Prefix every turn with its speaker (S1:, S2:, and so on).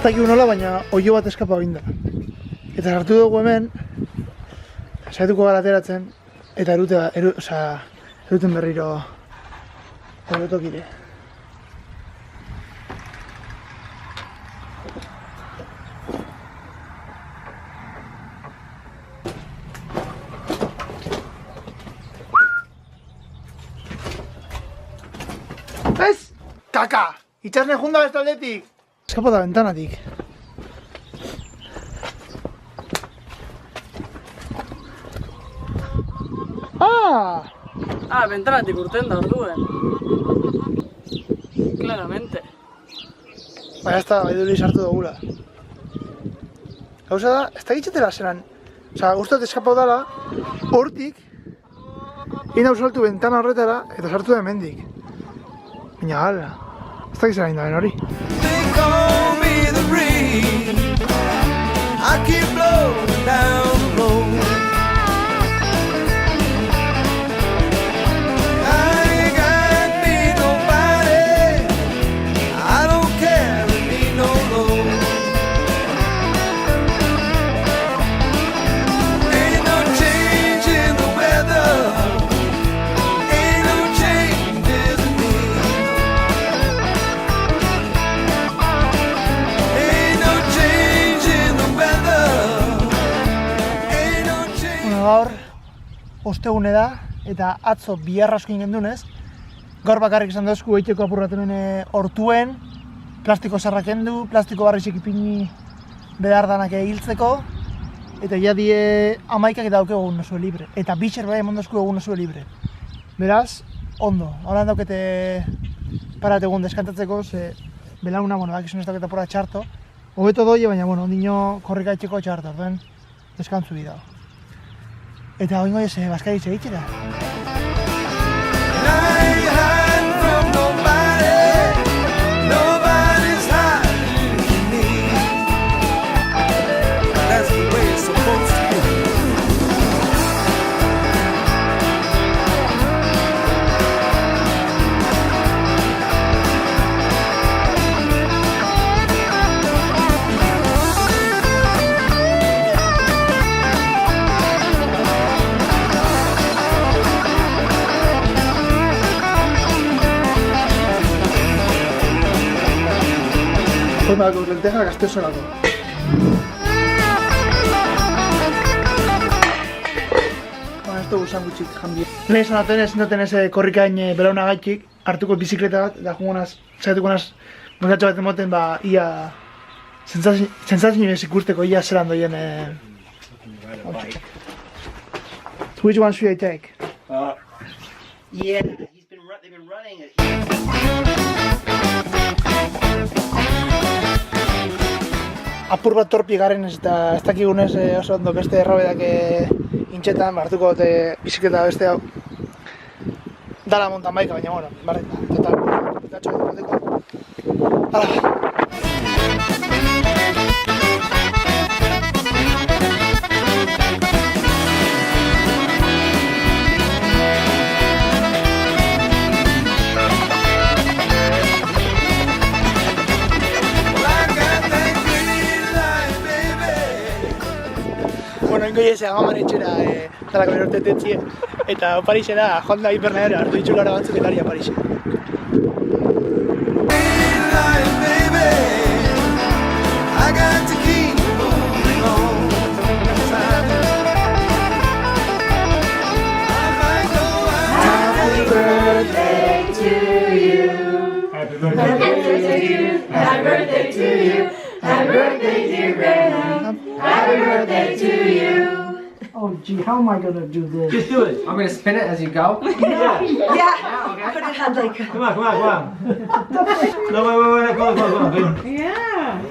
S1: dakigu nola, baina oio bat eskapa egin da. Eta sartu dugu hemen, saietuko gara ateratzen, eta eruten berriro horretokire. Ez? Kaka! Itxasne junda bestaldetik! Eskapa da ventanatik.
S2: Ventanatik urten da orduen. Claramente.
S1: Baina ez da, baiduri sartu dugula. Gauza da, ez da gitzetela zelan. Osa, guztat eskapau dala, hortik, egin hau saltu ventana horretara, eta sartu da hemendik. Baina gala, ez da gizela indaren hori. Gaur ostegune da, eta atzo bihar asko ingen dunez. Gaur bakarrik izan dozku eiteko apurraten hortuen, plastiko sarrak kendu, plastiko barrizek ipini behar danak hiltzeko, eta ja die 11 eta daukegu egun osue libre. Eta bitxer bai eman dozku egun osue libre. Beraz, ondo. Horan daukete parat egun deskantatzeko, ze belauna, bakizun ez dauketa pora txarto. Hobeto doi, baina, ondino korrika etxeko txarto, orduen deskantzu bidao. Eta oingo ez, bazkari segitxera. Con lenteja gastesolako. Esto gusan gutxik janbie. Lehen zanaten ez korrikain belaunagatik, hartuko bizikleta bat, eta jungonaz, zaituko naz, montatxo bat emoten, ia sentsazio ez ikusteko ia zelan doien Which one should I take?
S3: Yeah, they've been running it.
S1: Apur bat torpi garen ez dakigunez oso ondo beste errobedak intxetan, hartuko dute bizikleta beste hau. Dala montan baika, baina, barreta, total, pitatxo bat egoteko. Hala! Ingo jese agaman etxera dalako berorte tetzie, eta Parisera Honda Hibernadero hartu ditxulara batzuk ekaria Parisen.
S4: Happy birthday to you. Happy birthday to you. Happy birthday to you. Happy birthday, dear Graham. Happy birthday to you.
S1: Oh gee, how am I gonna do this?
S3: Just do it. I'm gonna spin it as you go.
S4: Yeah.
S3: Okay.
S4: Put it on like.
S5: Come on. No, wait, go on.
S4: Yeah.